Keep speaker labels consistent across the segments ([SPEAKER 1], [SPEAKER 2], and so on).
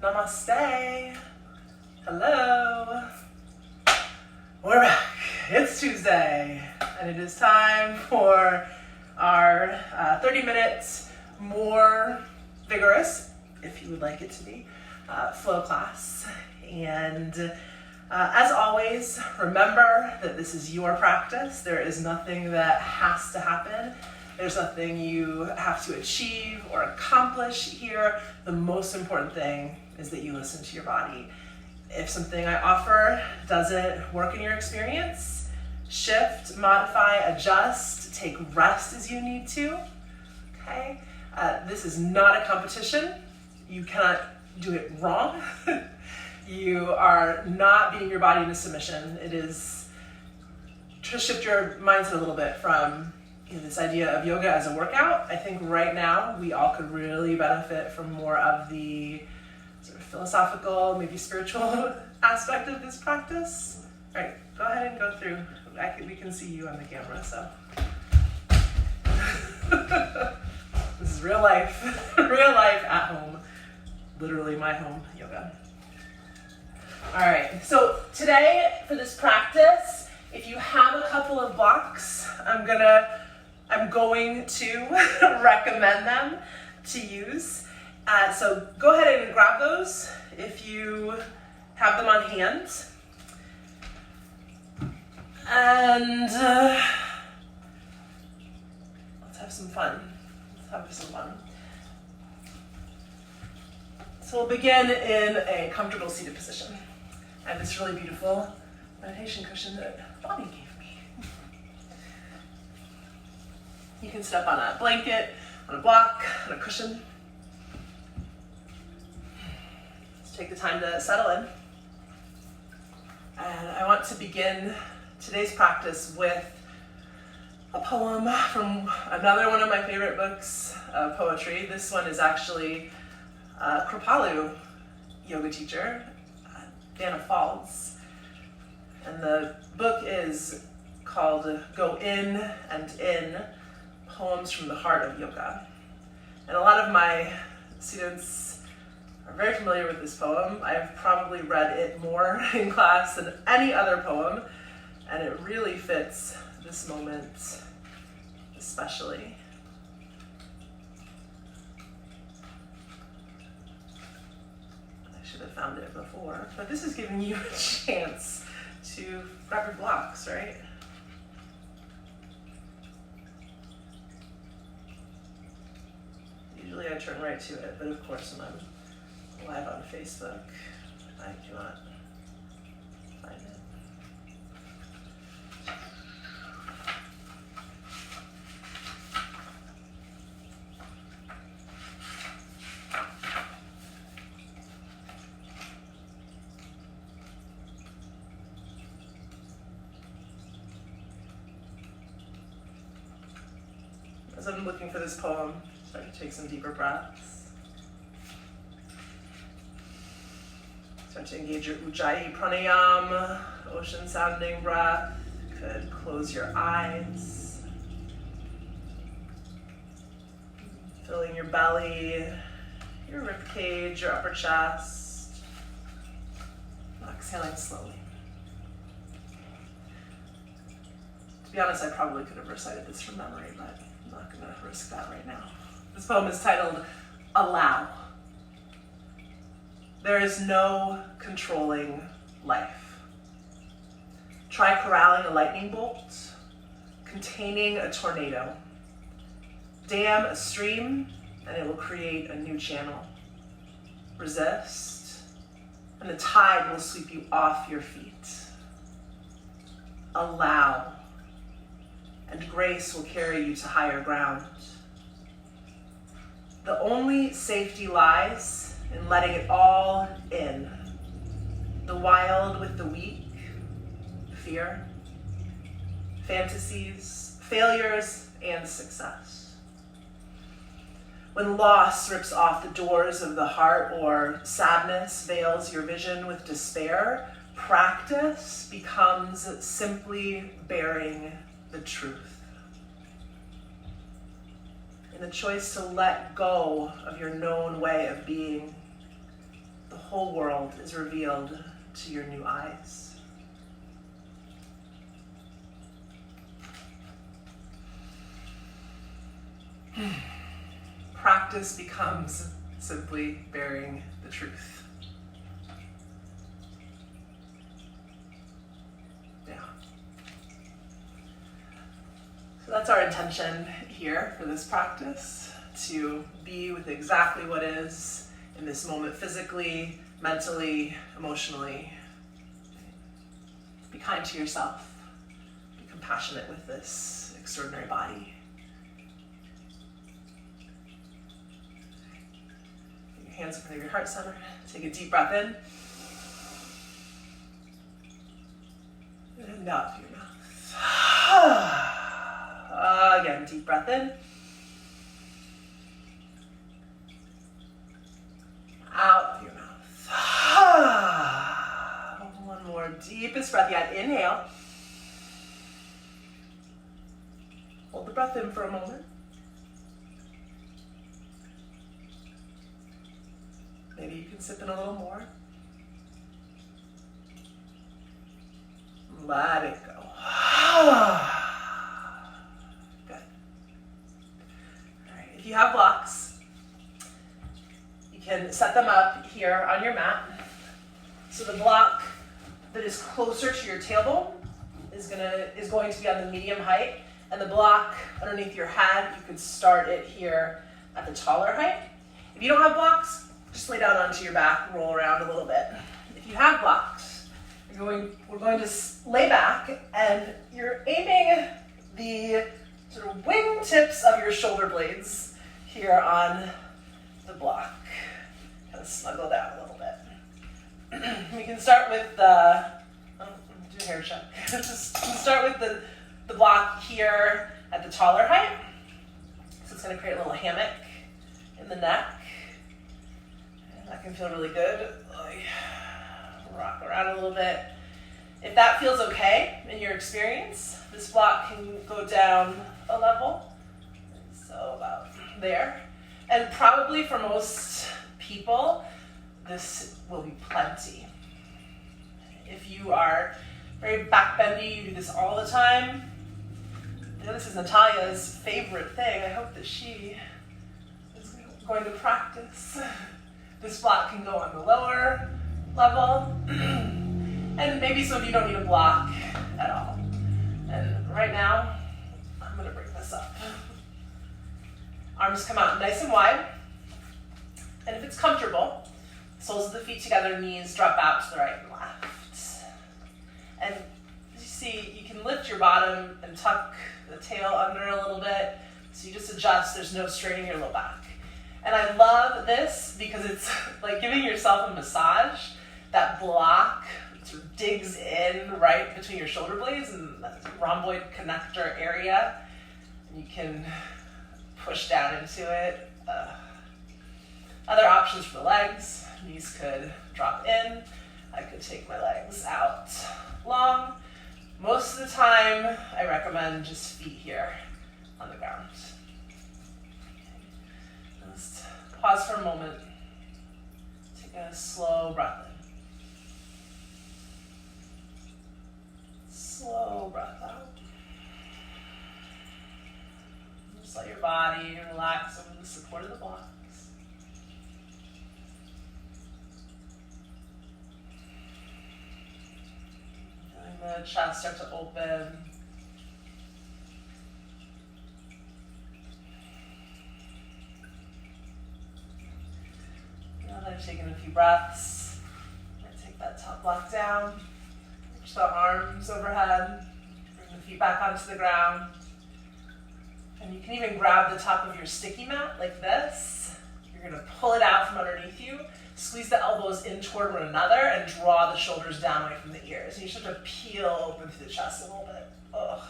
[SPEAKER 1] Namaste. Hello. We're back. It's Tuesday, and it is time for our 30 minutes more vigorous, if you would like it to be, flow class. And as always, remember that this is your practice. There is nothing that has to happen. There's nothing you have to achieve or accomplish here. The most important thing is that you listen to your body. If something I offer doesn't work in your experience, shift, modify, adjust, take rest as you need to, okay? This is not a competition. You cannot do it wrong. You are not beating your body into submission. It is to shift your mindset a little bit from this idea of yoga as a workout. I think right now we all could really benefit from more of the sort of philosophical, maybe spiritual aspect of this practice. All right, go ahead and go through. We can see you on the camera, so. This is real life, real life at home, literally my home yoga. All right, so today for this practice, if you have a couple of blocks, I'm going to recommend them to use. So go ahead and grab those if you have them on hand. And let's have some fun. So we'll begin in a comfortable seated position. I have this really beautiful meditation cushion that Bonnie gave me. You can sit up on a blanket, on a block, on a cushion. Just take the time to settle in. And I want to begin today's practice with a poem from another one of my favorite books of poetry. This one is actually a Kripalu yoga teacher, Dana Falls. And the book is called Go In and In, Poems from the Heart of Yoga. And a lot of my students are very familiar with this poem. I've probably read it more in class than any other poem, and it really fits this moment especially. I should have found it before, but this is giving you a chance to grab your blocks, right? Usually I turn right to it, but of course when I'm live on Facebook, I cannot find it. As I'm looking for this poem, start to take some deeper breaths. Start to engage your Ujjayi pranayama, ocean sounding breath. You could close your eyes. Filling your belly, your rib cage, your upper chest. Exhaling slowly. To be honest, I probably could have recited this from memory, but I'm not going to risk that right now. This poem is titled, Allow. There is no controlling life. Try corralling a lightning bolt, containing a tornado. Dam a stream, and it will create a new channel. Resist, and the tide will sweep you off your feet. Allow, and grace will carry you to higher ground. The only safety lies in letting it all in. The wild with the weak, fear, fantasies, failures and success. When loss rips off the doors of the heart or sadness veils your vision with despair, practice becomes simply bearing the truth. In the choice to let go of your known way of being, the whole world is revealed to your new eyes. Practice becomes simply bearing the truth. Yeah. So that's our intention here for this practice, to be with exactly what is in this moment, physically, mentally, emotionally. Be kind to yourself. Be compassionate with this extraordinary body. Put your hands in front of your heart center. Take a deep breath in. And out through your mouth. Again, deep breath in. Out through your mouth. One more deepest breath yet. Inhale. Hold the breath in for a moment. Maybe you can sip in a little more. Let it go. Good. All right, if you have blocks, you can set them up here on your mat. So the block that is closer to your tailbone is going to be on the medium height, and the block underneath your head, you could start it here at the taller height. If you don't have blocks, just lay down onto your back, roll around a little bit. If you have blocks, we're going to lay back, and you're aiming the sort of wing tips of your shoulder blades here on the block. Kind of snuggle down a little bit. We can start with the, do a hair check. Just start with the block here at the taller height. So it's going to create a little hammock in the neck. And that can feel really good. Rock around a little bit. If that feels okay in your experience, this block can go down a level. So about there. And probably for most people, this will be plenty. If you are very backbendy, you do this all the time. I know this is Natalia's favorite thing. I hope that she is going to practice. This block can go on the lower level. And maybe some of you don't need a block at all. And right now, I'm going to bring this up. Arms come out nice and wide. And if it's comfortable, soles of the feet together, knees drop out to the right and left. And as you see, you can lift your bottom and tuck the tail under a little bit. So you just adjust, there's no straining your low back. And I love this because it's like giving yourself a massage. That block sort of digs in right between your shoulder blades and that rhomboid connector area. And you can push down into it. Other options for the legs. Knees could drop in. I could take my legs out long. Most of the time, I recommend just feet here on the ground. Just pause for a moment. Take a slow breath in. Slow breath out. Just let your body relax over the support of the blocks. Feeling the chest start to open. Now that I've taken a few breaths, I'm going to take that top block down. Reach the arms overhead, bring the feet back onto the ground. And you can even grab the top of your sticky mat like this. You're going to pull it out from underneath you, squeeze the elbows in toward one another, and draw the shoulders down away from the ears. And you start to peel open through the chest a little bit. Ugh.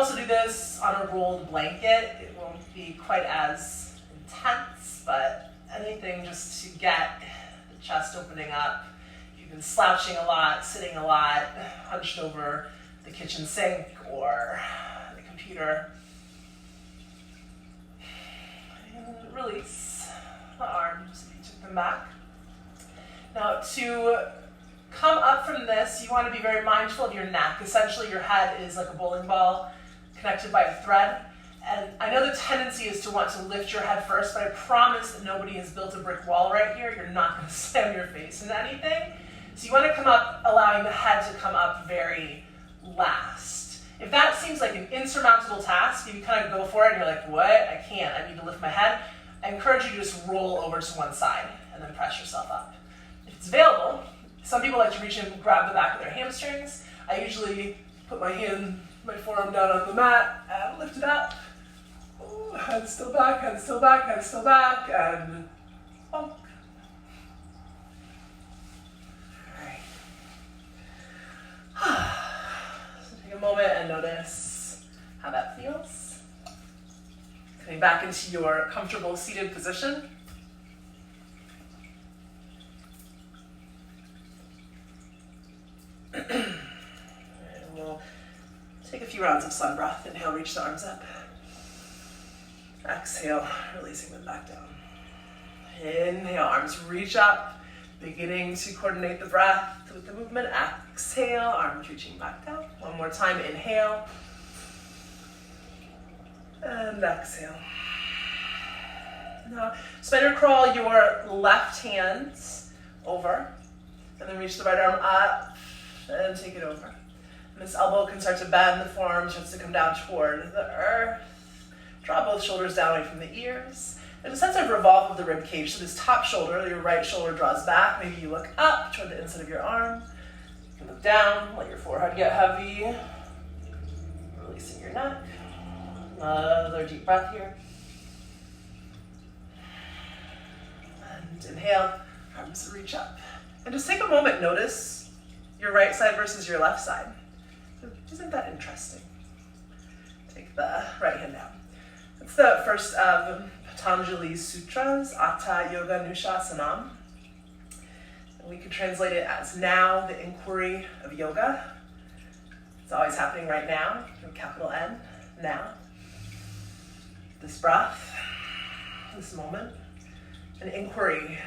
[SPEAKER 1] also do this on a rolled blanket. It won't be quite as intense, but anything just to get the chest opening up. You've been slouching a lot, sitting a lot, hunched over the kitchen sink or the computer. And release the arms if you took them back. Now to come up from this, you want to be very mindful of your neck. Essentially your head is like a bowling ball connected by a thread. And I know the tendency is to want to lift your head first, but I promise that nobody has built a brick wall right here. You're not going to slam your face into anything. So you want to come up, allowing the head to come up very last. If that seems like an insurmountable task, if you kind of go for it and you're like, what? I can't, I need to lift my head. I encourage you to just roll over to one side and then press yourself up. If it's available, some people like to reach in and grab the back of their hamstrings. I usually put my forearm down on the mat and lift it up. Ooh, head still back, head still back, head still back, and bonk. Alright. So take a moment and notice how that feels. Coming back into your comfortable seated position. And we'll take a few rounds of sun breath. Inhale, reach the arms up. Exhale, releasing them back down. Inhale, arms reach up, beginning to coordinate the breath with the movement. Exhale, arms reaching back down. One more time, inhale. And exhale. Now, spider crawl your left hand over, and then reach the right arm up, and take it over. And this elbow can start to bend, the forearm starts to come down toward the earth. Draw both shoulders down away from the ears. There's a sense of revolve of the rib cage. So this top shoulder, your right shoulder draws back. Maybe you look up toward the inside of your arm. You can look down, let your forehead get heavy. Releasing your neck. Another deep breath here. And inhale, arms reach up. And just take a moment, notice your right side versus your left side. Isn't that interesting? Take the right hand down. It's the first of Patanjali's sutras, Atta Yoga Nushasanam. And we could translate it as now, the inquiry of yoga. It's always happening right now, capital N, now. This breath, this moment, an inquiry,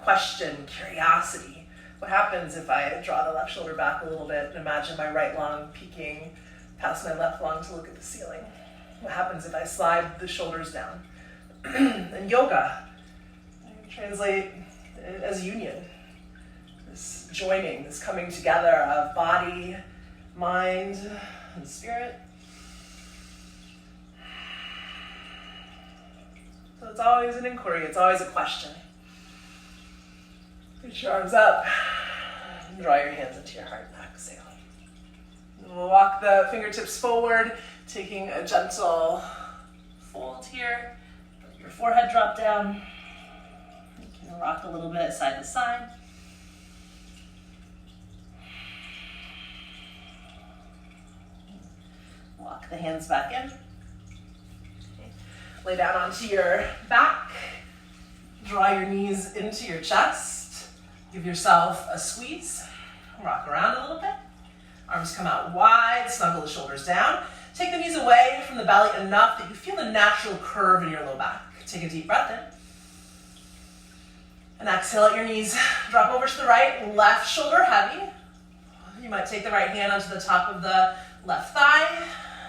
[SPEAKER 1] question, curiosity. What happens if I draw the left shoulder back a little bit and imagine my right lung peeking past my left lung to look at the ceiling? What happens if I slide the shoulders down? And yoga, I can translate it as union. This joining, this coming together of body, mind, and spirit. So it's always an inquiry, it's always a question. Reach your arms up, and draw your hands into your heart and exhale. And we'll walk the fingertips forward, taking a gentle fold here. Let your forehead drop down. You can rock a little bit side to side. Walk the hands back in. Okay. Lay down onto your back. Draw your knees into your chest. Give yourself a squeeze. Rock around a little bit. Arms come out wide, snuggle the shoulders down. Take the knees away from the belly enough that you feel the natural curve in your low back. Take a deep breath in. And exhale, let your knees drop over to the right, left shoulder heavy. You might take the right hand onto the top of the left thigh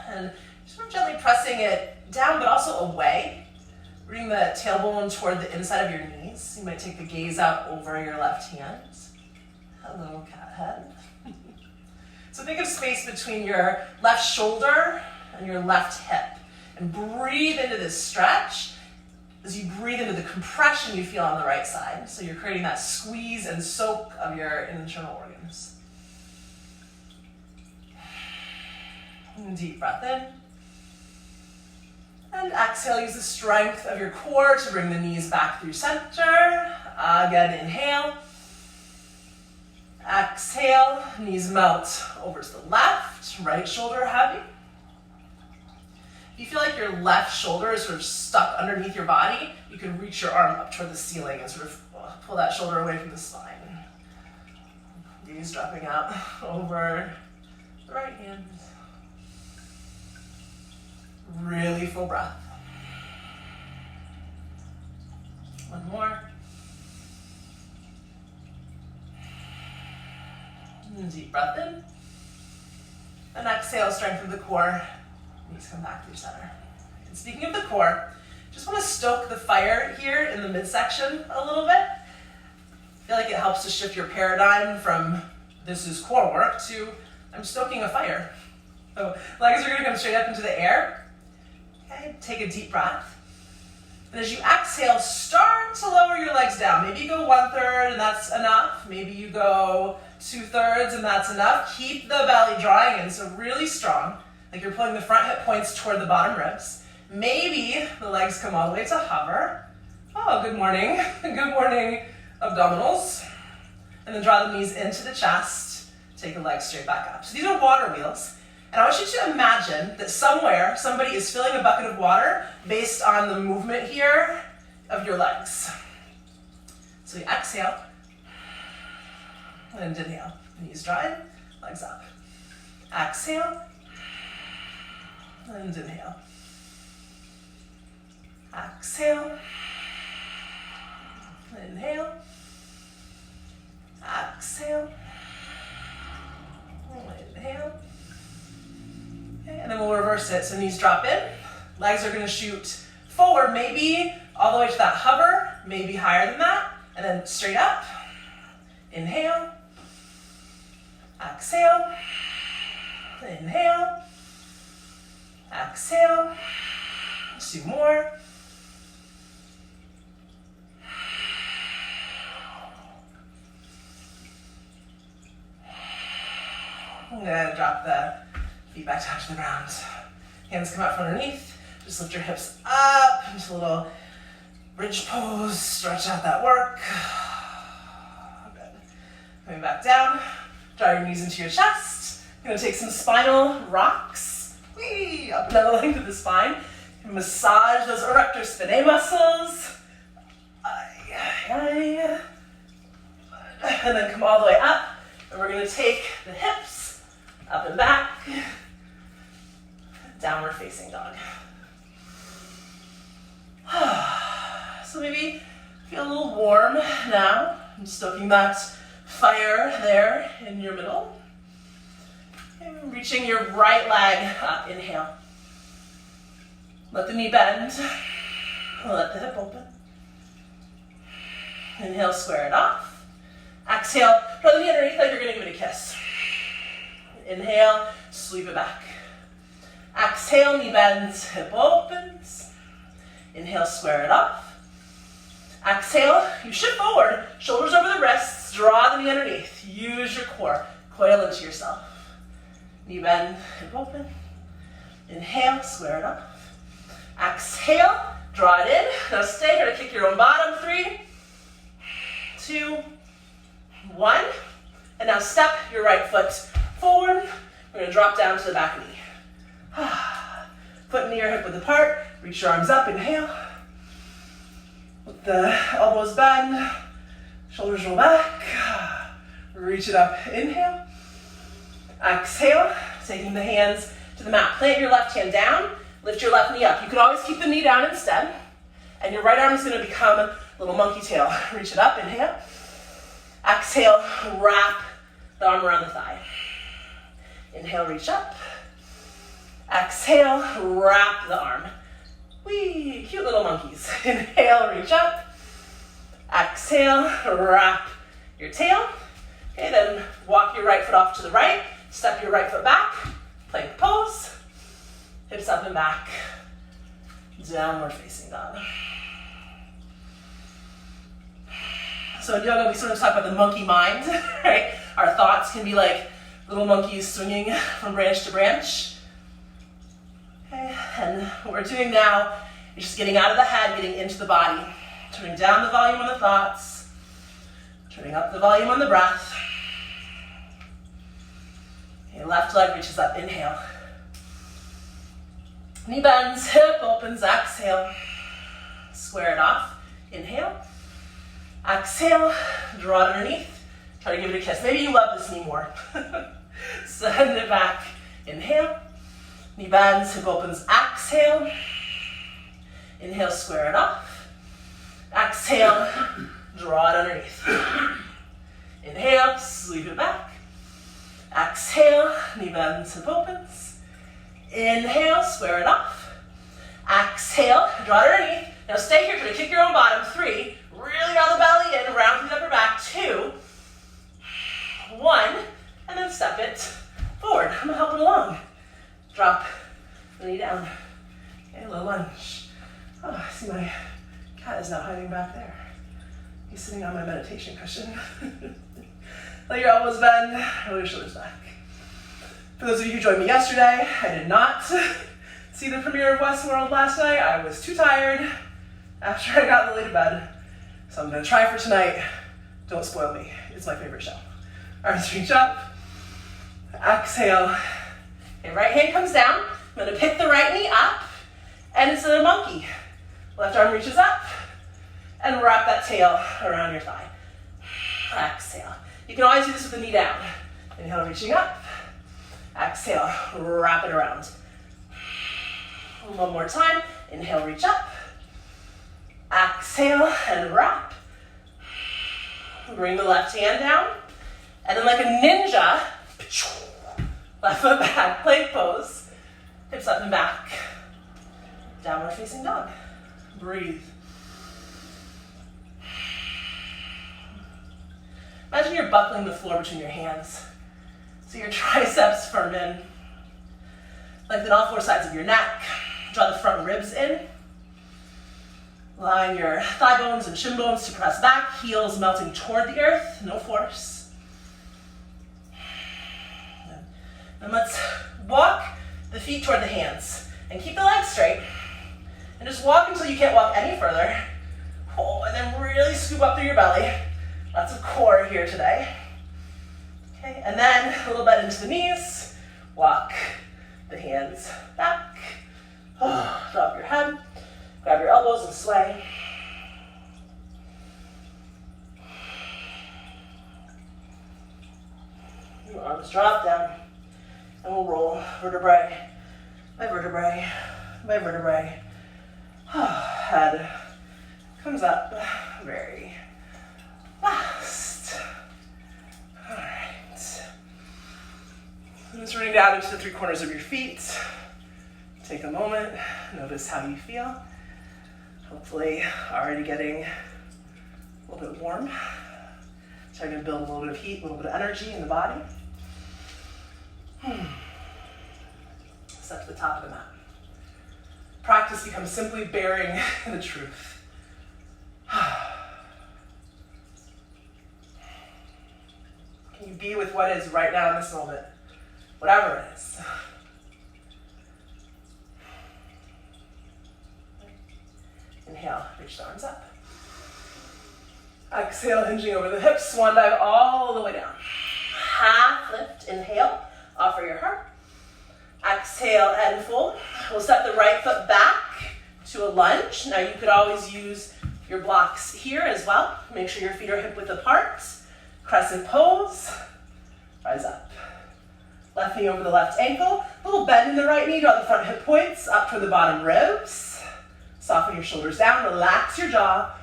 [SPEAKER 1] and sort of gently pressing it down but also away. Bring the tailbone toward the inside of your knees. You might take the gaze out over your left hand. Hello, cat head. So think of space between your left shoulder and your left hip. And breathe into this stretch as you breathe into the compression you feel on the right side. So you're creating that squeeze and soak of your internal organs. And deep breath in. And exhale, use the strength of your core to bring the knees back through center. Again, inhale. Exhale, knees melt over to the left, right shoulder heavy. If you feel like your left shoulder is sort of stuck underneath your body, you can reach your arm up toward the ceiling and sort of pull that shoulder away from the spine. Gaze dropping out over the right hand. Really full breath. One more. And deep breath in. And exhale, strengthen the core. Knees come back through center. And speaking of the core, just want to stoke the fire here in the midsection a little bit. I feel like it helps to shift your paradigm from this is core work to I'm stoking a fire. So legs are going to come straight up into the air. Okay, take a deep breath. And as you exhale, start to lower your legs down. Maybe you go 1/3 and that's enough. Maybe you go 2/3 and that's enough. Keep the belly drawing in, so really strong. Like you're pulling the front hip points toward the bottom ribs. Maybe the legs come all the way to hover. Oh, good morning. Good morning, abdominals. And then draw the knees into the chest. Take the legs straight back up. So these are water wheels. And I want you to imagine that somewhere, somebody is filling a bucket of water based on the movement here of your legs. So you exhale, and inhale. Knees draw in, legs up. Exhale, and inhale. Exhale, inhale. Exhale, inhale. Okay, and then we'll reverse it. So knees drop in, legs are going to shoot forward, maybe all the way to that hover, maybe higher than that, and then straight up. Inhale, exhale, inhale, exhale. Let's do more. I'm going to drop the feet back down to the ground. Hands come out from underneath. Just lift your hips up into a little bridge pose. Stretch out that work. Good. Coming back down. Draw your knees into your chest. You're going to take some spinal rocks. Whee! Up and down the length of the spine. Massage those erector spinae muscles. And then come all the way up. And we're going to take the hips up and back. Downward facing dog. So maybe feel a little warm now. I'm stoking that fire there in your middle. And reaching your right leg up. Inhale. Let the knee bend. Let the hip open. Inhale, square it off. Exhale, draw the knee underneath like you're going to give it a kiss. Inhale, sweep it back. Exhale, knee bends, hip opens. Inhale, square it off. Exhale, you shift forward, shoulders over the wrists, draw the knee underneath. Use your core, coil into yourself. Knee bend, hip open. Inhale, square it off. Exhale, draw it in. Now stay, you're gonna kick your own bottom. 3, 2, 1. And now step your right foot forward. We're gonna drop down to the back knee. Foot and knee are hip width apart. Reach your arms up, inhale. Let the elbows bend. Shoulders roll back. Reach it up, inhale. Exhale, taking the hands to the mat. Plant your left hand down. Lift your left knee up. You can always keep the knee down instead. And your right arm is going to become a little monkey tail. Reach it up, inhale. Exhale, wrap the arm around the thigh. Inhale, reach up. Exhale, wrap the arm. Whee, cute little monkeys. Inhale, reach up. Exhale, wrap your tail. Okay, then walk your right foot off to the right. Step your right foot back. Plank pose. Hips up and back. Downward facing dog. So in yoga, we sort of talk about the monkey mind, right? Our thoughts can be like little monkeys swinging from branch to branch. Okay, and what we're doing now is just getting out of the head, getting into the body. Turning down the volume on the thoughts. Turning up the volume on the breath. Okay, left leg reaches up, inhale. Knee bends, hip opens, exhale. Square it off. Inhale. Exhale, draw it underneath. Try to give it a kiss. Maybe you love this knee more. Send it back. Inhale. Knee bends, hip opens, exhale. Inhale, square it off. Exhale, draw it underneath. Inhale, sweep it back. Exhale, knee bends, hip opens. Inhale, square it off. Exhale, draw it underneath. Now stay here, try to kick your own bottom. 3, really draw the belly in, round through the upper back. 2, 1, and then step it forward. I'm gonna help it along. Drop the knee down. Okay, low lunge. Oh, I see my cat is now hiding back there. He's sitting on my meditation cushion. Let your elbows bend, roll your shoulders back. For those of you who joined me yesterday, I did not see the premiere of Westworld last night. I was too tired after I got Lily to bed. So I'm gonna try for tonight. Don't spoil me. It's my favorite show. Arms reach up. Exhale. Okay, right hand comes down. I'm gonna pick the right knee up, and it's a monkey. Left arm reaches up, and wrap that tail around your thigh. Exhale. You can always do this with the knee down. Inhale, reaching up. Exhale, wrap it around. One more time. Inhale, reach up. Exhale, and wrap. Bring the left hand down. And then like a ninja, left foot back, plank pose. Hips up and back. Downward facing dog. Breathe. Imagine you're buckling the floor between your hands. So your triceps firm in. Lengthen all 4 sides of your neck. Draw the front ribs in. Line your thigh bones and shin bones to press back. Heels melting toward the earth. No force. And let's walk the feet toward the hands. And keep the legs straight. And just walk until you can't walk any further. Oh, and then really scoop up through your belly. Lots of core here today. Okay, and then a little bit into the knees. Walk the hands back. Oh, drop your head. Grab your elbows and sway. Your arms drop down. And we'll roll vertebrae by vertebrae by vertebrae. Head comes up very fast. All right. And just running down into the 3 corners of your feet. Take a moment, notice how you feel. Hopefully already getting a little bit warm. Starting to build a little bit of heat, a little bit of energy in the body. Step to the top of the mat. Practice becomes simply bearing the truth. Can you be with what is right now in this moment? Whatever it is. Inhale, reach the arms up. Exhale, hinging over the hips, swan dive all the way down. Half lift, inhale, offer your heart. Exhale and fold. We'll step the right foot back to a lunge. Now you could always use your blocks here as well. Make sure your feet are hip width apart. Crescent pose. Rise up. Left knee over the left ankle. A little bend in the right knee. Draw the front hip points up toward the bottom ribs. Soften your shoulders down. Relax your jaw.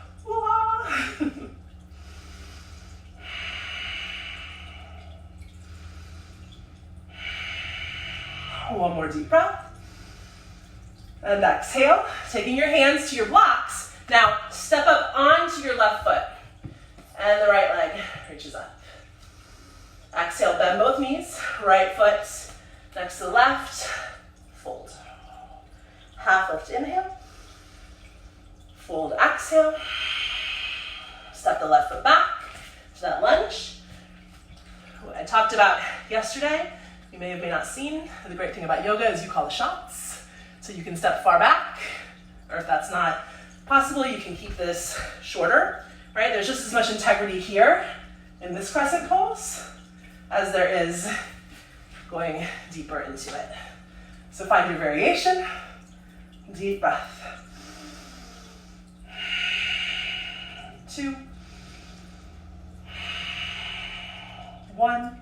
[SPEAKER 1] One more deep breath. And exhale, taking your hands to your blocks. Now, step up onto your left foot. And the right leg reaches up. Exhale, bend both knees. Right foot next to the left. Fold. Half lift, inhale. Fold, exhale. Step the left foot back to that lunge. What I talked about yesterday, you may have not seen. The great thing about yoga is you call the shots. So you can step far back, or if that's not possible, you can keep this shorter, right? There's just as much integrity here in this crescent pose as there is going deeper into it. So find your variation. Deep breath. 2, 1.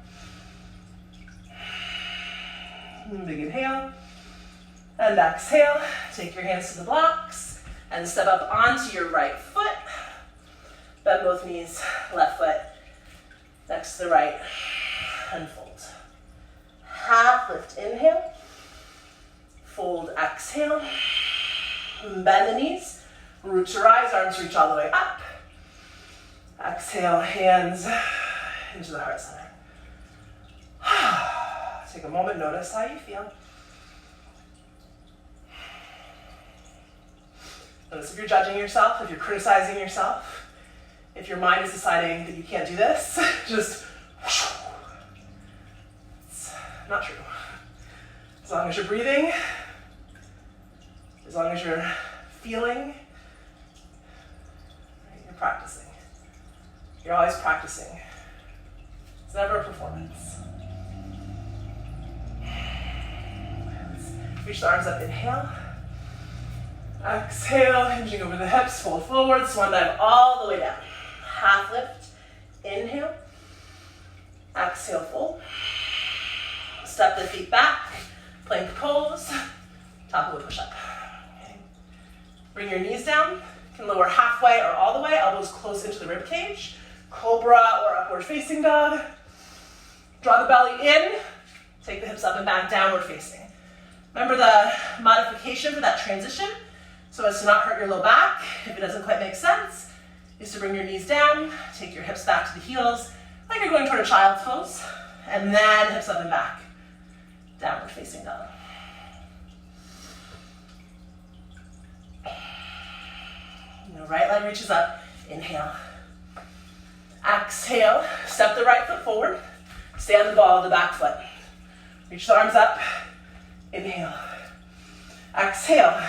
[SPEAKER 1] Big inhale. And exhale. Take your hands to the blocks and step up onto your right foot. Bend both knees, left foot next to the right, and fold. Half lift, inhale. Fold, exhale. Bend the knees, root to rise, arms reach all the way up. Exhale, hands into the heart center. Take a moment, notice how you feel. Notice if you're judging yourself, if you're criticizing yourself, if your mind is deciding that you can't do this, just, it's not true. As long as you're breathing, as long as you're feeling, you're practicing. You're always practicing. It's never a performance. Reach the arms up, inhale. Exhale, hinging over the hips, fold forward, swan dive all the way down. Half lift, inhale. Exhale, fold. Step the feet back, plank pose, top of a push-up. Okay. Bring your knees down. You can lower halfway or all the way, elbows close into the rib cage. Cobra or upward facing dog. Draw the belly in, take the hips up and back, downward facing. Remember the modification for that transition, so as to not hurt your low back, if it doesn't quite make sense, is to bring your knees down, take your hips back to the heels, like you're going toward a child's pose, and then hips up and back, downward facing dog. The right leg reaches up, inhale. Exhale, step the right foot forward, stay on the ball of the back foot. Reach the arms up, inhale. Exhale,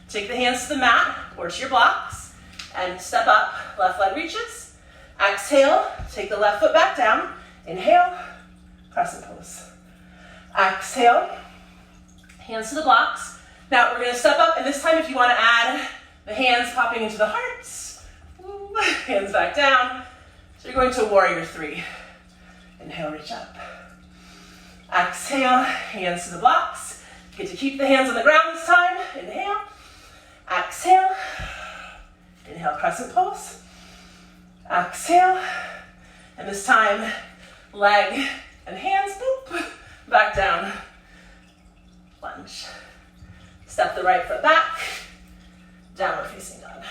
[SPEAKER 1] take the hands to the mat or to your blocks and step up, left leg reaches. Exhale, take the left foot back down, inhale, crescent pose. Exhale, hands to the blocks. Now we're gonna step up, and this time if you wanna add the hands popping into the hearts, hands back down. So you're going to warrior 3. Inhale, reach up. Exhale, hands to the blocks. You get to keep the hands on the ground this time. Inhale. Exhale. Inhale, crescent pose. Exhale. And this time, leg and hands, boop, back down. Lunge. Step the right foot back. Downward facing dog.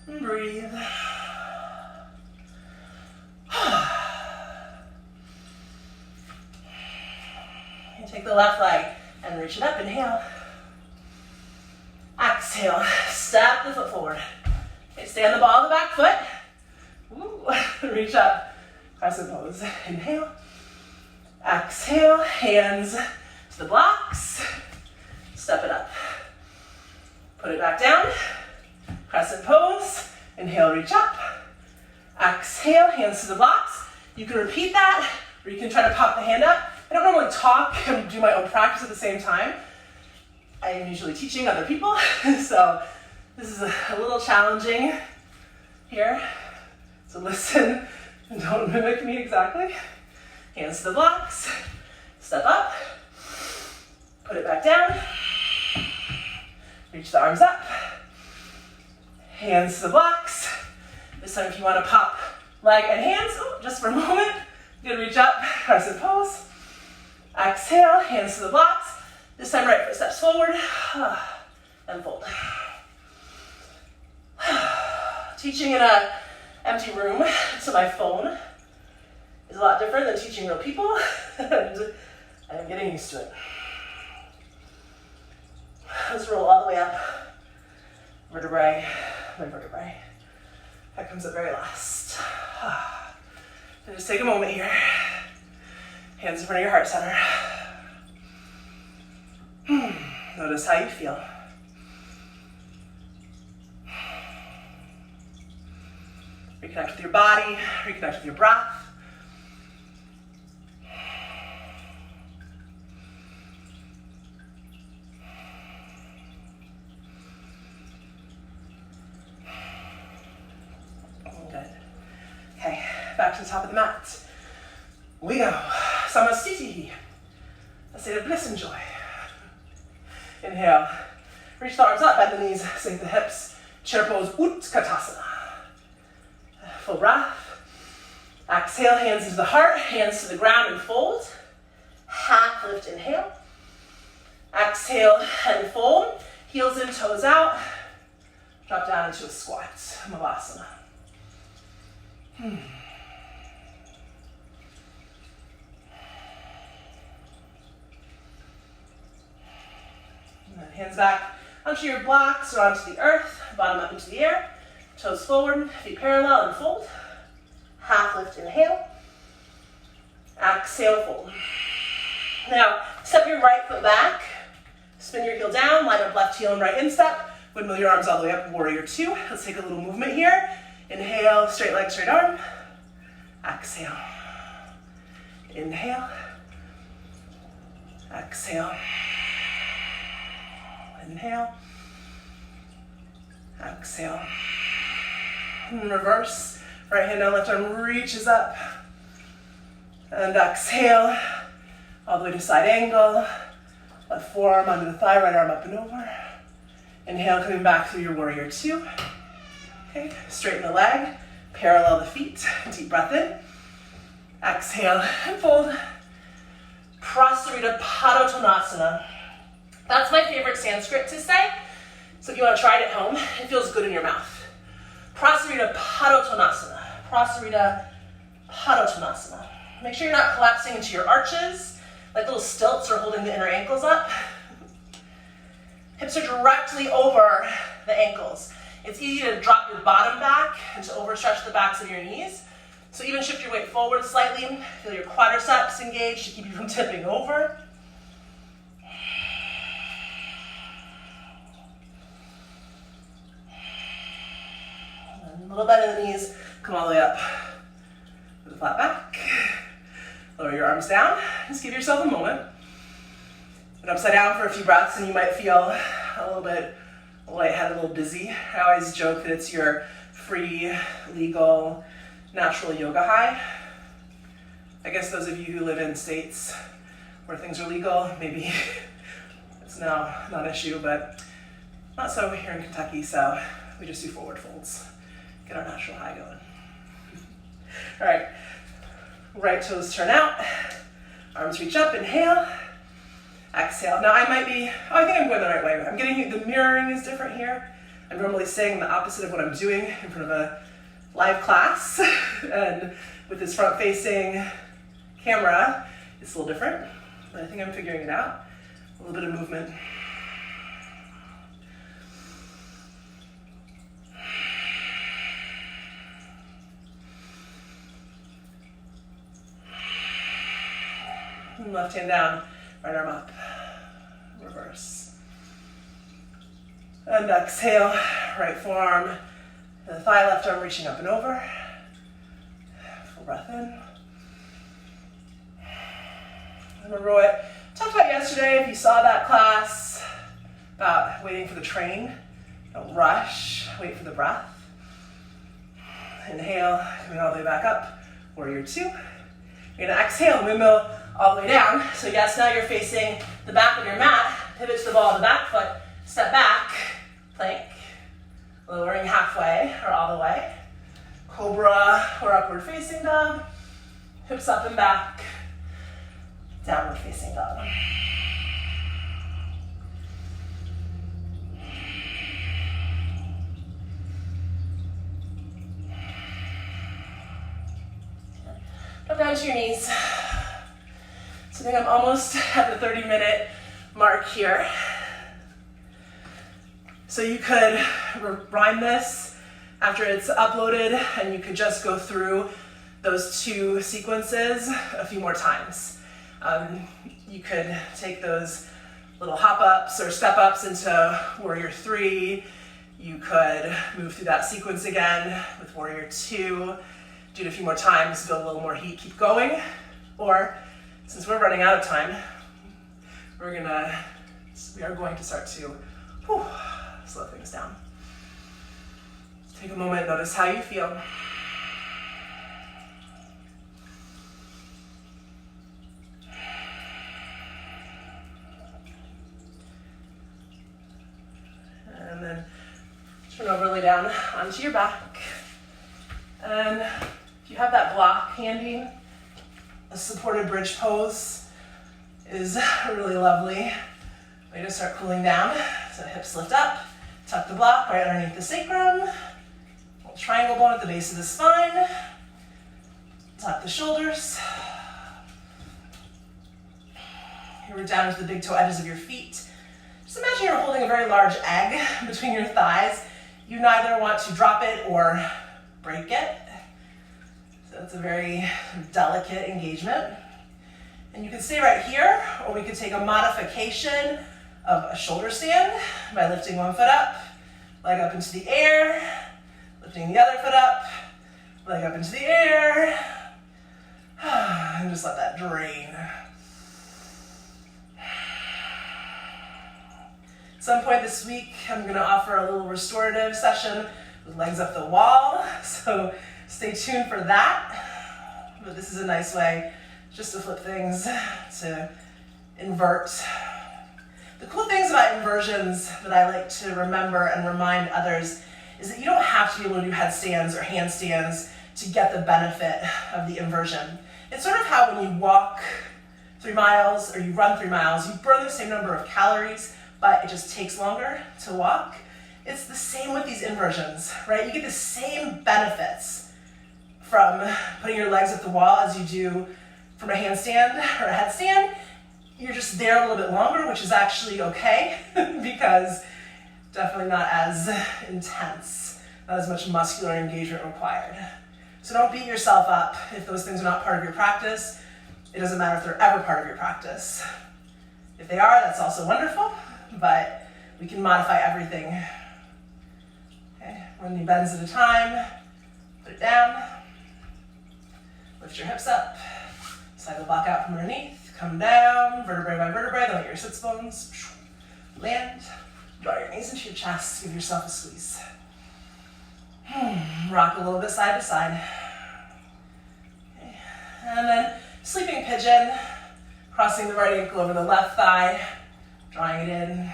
[SPEAKER 1] And breathe. And take the left leg and reach it up. Inhale. Exhale. Step the foot forward. Okay, stay on the ball of the back foot. Ooh. Reach up. Crescent pose. Inhale. Exhale. Hands to the blocks. Step it up. Put it back down. Crescent pose. Inhale, reach up. Exhale, hands to the blocks. You can repeat that, or you can try to pop the hand up. I don't normally talk and do my own practice at the same time. I am usually teaching other people, so this is a little challenging here. So listen and don't mimic me exactly. Hands to the blocks. Step up. Put it back down. Reach the arms up. Hands to the blocks. This time if you want to pop leg and hands, just for a moment, you're gonna reach up, crescent pose. Exhale, hands to the blocks. This time right foot steps forward, and fold. Teaching in an empty room to my phone is a lot different than teaching real people, and I'm getting used to it. Let's roll all the way up, vertebrae by vertebrae. That comes up very last. And just take a moment here. Hands in front of your heart center. Notice how you feel. Reconnect with your body, reconnect with your breath. back to the top of the mat. We go. Samastiti. A state of bliss and joy. Inhale. Reach the arms up, bend the knees, sink the hips. Chair pose, Utkatasana. Full breath. Exhale, hands into the heart, hands to the ground and fold. Half lift, inhale. Exhale and fold. Heels in, toes out. Drop down into a squat, Malasana. And then hands back onto your blocks or onto the earth, bottom up into the air, toes forward, feet parallel and fold. Half lift, inhale. Exhale, fold. Now, step your right foot back, spin your heel down, line up left heel and right instep, windmill your arms all the way up, warrior two. Let's take a little movement here. Inhale, straight leg, straight arm. Exhale. Inhale. Exhale. Inhale. Exhale. And reverse. Right hand down, left arm reaches up. And exhale. All the way to side angle. Left forearm under the thigh, right arm up and over. Inhale, coming back through your warrior two. Okay, straighten the leg, parallel the feet. Deep breath in. Exhale and fold. Prasarita Padottanasana. That's my favorite Sanskrit to say. So if you want to try it at home, it feels good in your mouth. Prasarita Padottanasana. Prasarita Padottanasana. Make sure you're not collapsing into your arches, like little stilts or holding the inner ankles up. Hips are directly over the ankles. It's easy to drop your bottom back and to overstretch the backs of your knees. So even shift your weight forward slightly. Feel your quadriceps engaged to keep you from tipping over. And a little bend in the knees. Come all the way up with a flat back. Lower your arms down. Just give yourself a moment. And upside down for a few breaths, and you might feel a little bit lightheaded, a little dizzy. I always joke that it's your free, legal, natural yoga high. I guess those of you who live in states where things are legal, maybe it's now not an issue, but not so here in Kentucky, so we just do forward folds. Get our natural high going. All right, right toes turn out, arms reach up, inhale. Exhale. Now I think I'm going the right way. I'm getting, the mirroring is different here. I'm normally saying the opposite of what I'm doing in front of a live class. And with this front facing camera, it's a little different. But I think I'm figuring it out. A little bit of movement. And left hand down, right arm up. Reverse. And exhale, right forearm, the thigh, left arm reaching up and over. Full breath in. Remember what I talked about yesterday, if you saw that class, about waiting for the train. Don't rush, wait for the breath. Inhale, coming all the way back up, warrior two. You're gonna exhale, windmill all the way down. So yes, now you're facing the back of your mat, pivot to the ball of the back foot, step back, plank, lowering halfway or all the way. Cobra or upward facing dog, hips up and back, downward facing dog. Drop down to your knees. So I think I'm almost at the 30-minute mark here. So you could rewind this after it's uploaded, and you could just go through those two sequences a few more times. You could take those little hop-ups or step-ups into Warrior 3. You could move through that sequence again with Warrior 2. Do it a few more times, build a little more heat, keep going. Or, since we're running out of time, we are going to start to slow things down. Take a moment, notice how you feel. then turn over, lay down onto your back. And if you have that block handy, a supported bridge pose is really lovely way to start cooling down. So hips lift up, tuck the block right underneath the sacrum, little triangle bone at the base of the spine, tuck the shoulders. Here we're down to the big toe edges of your feet. Just imagine you're holding a very large egg between your thighs. You neither want to drop it or break it. So it's a very delicate engagement. And you can stay right here, or we could take a modification of a shoulder stand by lifting one foot up, leg up into the air, lifting the other foot up, leg up into the air, and just let that drain. At some point this week, I'm going to offer a little restorative session with legs up the wall, so stay tuned for that. But this is a nice way just to flip things, to invert. The cool things about inversions that I like to remember and remind others is that you don't have to be able to do headstands or handstands to get the benefit of the inversion. It's sort of how when you walk 3 miles or you run 3 miles, you burn the same number of calories, but it just takes longer to walk. It's the same with these inversions, right? You get the same benefits from putting your legs at the wall as you do from a handstand or a headstand. You're just there a little bit longer, which is actually okay because definitely not as intense, not as much muscular engagement required. So don't beat yourself up if those things are not part of your practice. It doesn't matter if they're ever part of your practice. If they are, that's also wonderful, but we can modify everything. Okay, 1 knee bends at a time, put it down, lift your hips up, slide the block out from underneath, come down, vertebrae by vertebrae, then let your sits bones land, draw your knees into your chest, give yourself a squeeze. Rock a little bit side to side. Okay. And then sleeping pigeon, crossing the right ankle over the left thigh, drawing it in,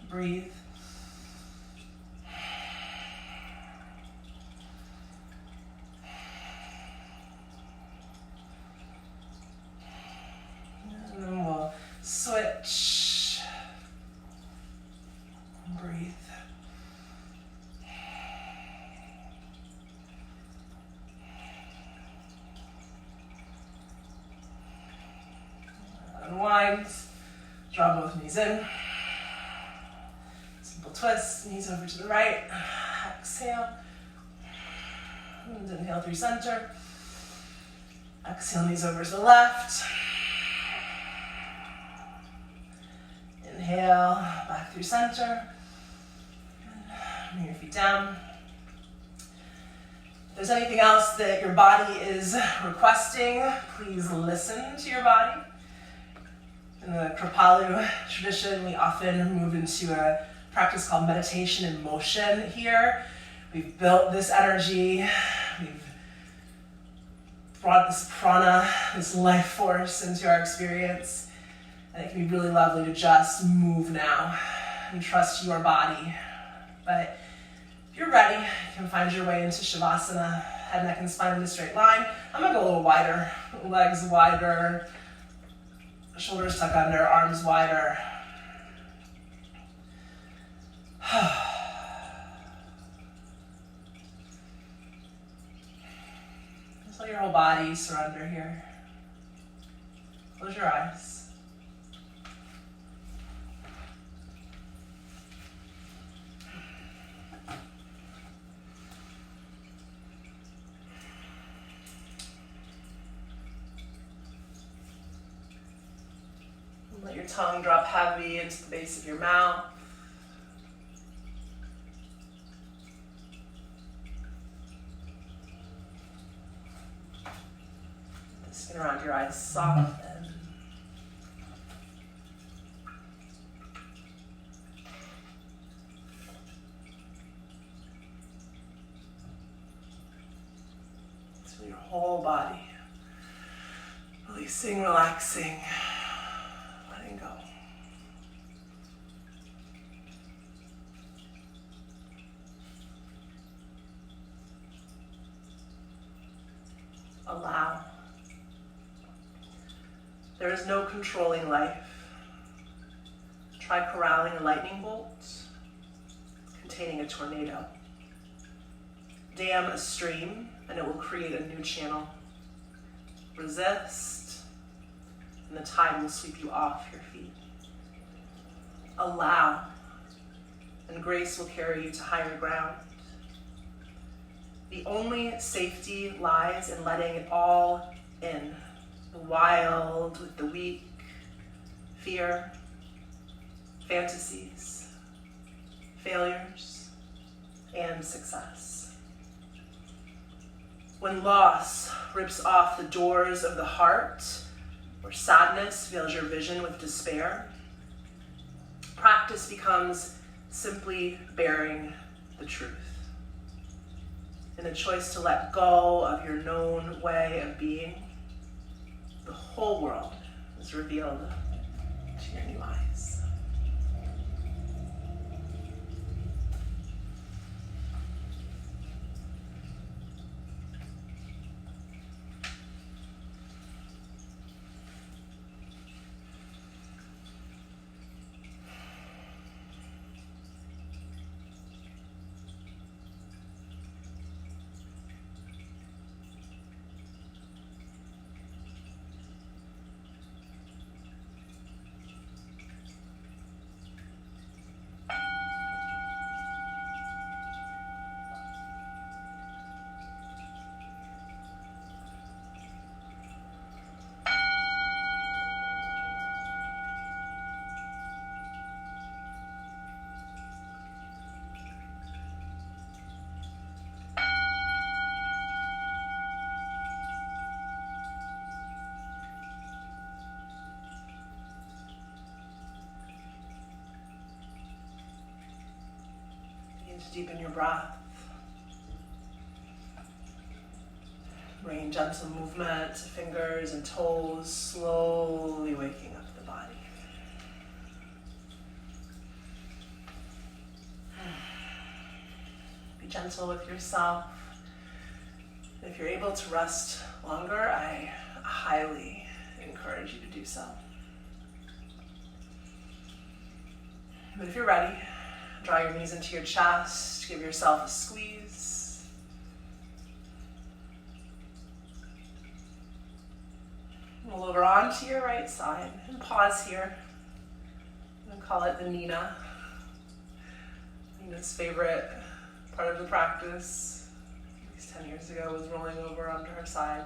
[SPEAKER 1] breathe. And then we'll switch, breathe. Unwind, draw both knees in. Simple twist, knees over to the right. Exhale. And inhale through center. Exhale, knees over to the left. Inhale, back through center. Bring your feet down. If there's anything else that your body is requesting, please listen to your body. In the Kripalu tradition, we often move into a practice called meditation in motion here. We've built this energy, we've brought this prana, this life force into our experience, and it can be really lovely to just move now and trust your body. But if you're ready, you can find your way into Shavasana, head, neck, and spine in a straight line. I'm gonna go a little wider, legs wider, shoulders tuck under, arms wider. Just let your whole body surrender here. Close your eyes. Let your tongue drop heavy into the base of your mouth. The skin around your eyes soften. So your whole body, releasing, relaxing. Go. Allow. There is no controlling life. Try corralling a lightning bolt containing a tornado. Dam a stream and it will create a new channel. Resist and the tide will sweep you off your feet. Allow and grace will carry you to higher ground. The only safety lies in letting it all in. The wild with the weak, fear, fantasies, failures, and success. When loss rips off the doors of the heart, or sadness veils your vision with despair, practice becomes simply bearing the truth. In a choice to let go of your known way of being, the whole world is revealed to your new eyes. To deepen your breath. Bring gentle movement to fingers and toes, slowly waking up the body. Be gentle with yourself. If you're able to rest longer, I highly encourage you to do so. But if you're ready, draw your knees into your chest, give yourself a squeeze. Roll over onto your right side and pause here. I'm going to call it the Nina. Nina's favorite part of the practice, at least 10 years ago, was rolling over onto her side.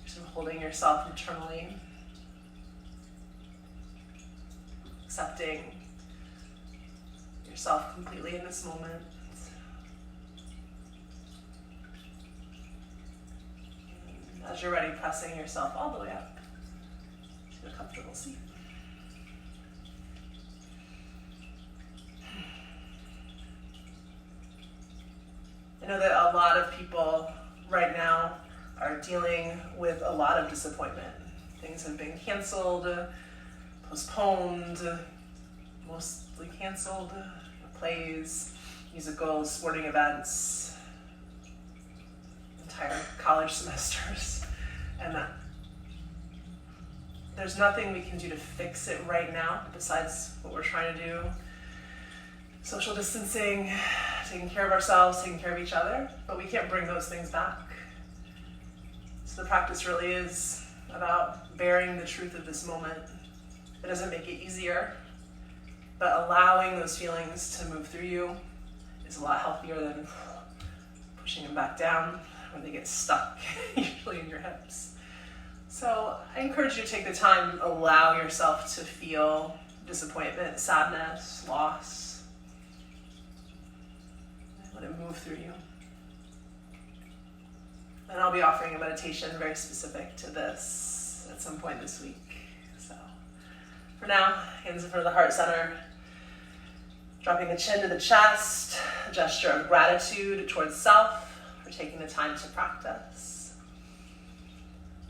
[SPEAKER 1] Just holding yourself internally. Accepting yourself completely in this moment. And as you're ready, pressing yourself all the way up to a comfortable seat. I know that a lot of people right now are dealing with a lot of disappointment. Things have been canceled, postponed, mostly canceled. Plays, musicals, sporting events, entire college semesters, and there's nothing we can do to fix it right now besides what we're trying to do. Social distancing, taking care of ourselves, taking care of each other, but we can't bring those things back. So the practice really is about bearing the truth of this moment. It doesn't make it easier, but allowing those feelings to move through you is a lot healthier than pushing them back down when they get stuck, usually in your hips. So I encourage you to take the time, allow yourself to feel disappointment, sadness, loss. Let it move through you. And I'll be offering a meditation very specific to this at some point this week. So for now, hands in front of the heart center, dropping the chin to the chest, a gesture of gratitude towards self for taking the time to practice.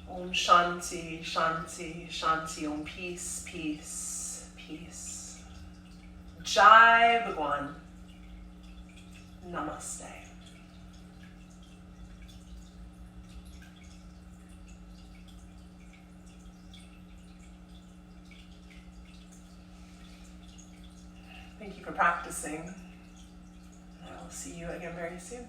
[SPEAKER 1] Om Shanti, Shanti, Shanti, Om peace, peace, peace. Jai Bhagwan. Namaste. for practicing. I will see you again very soon.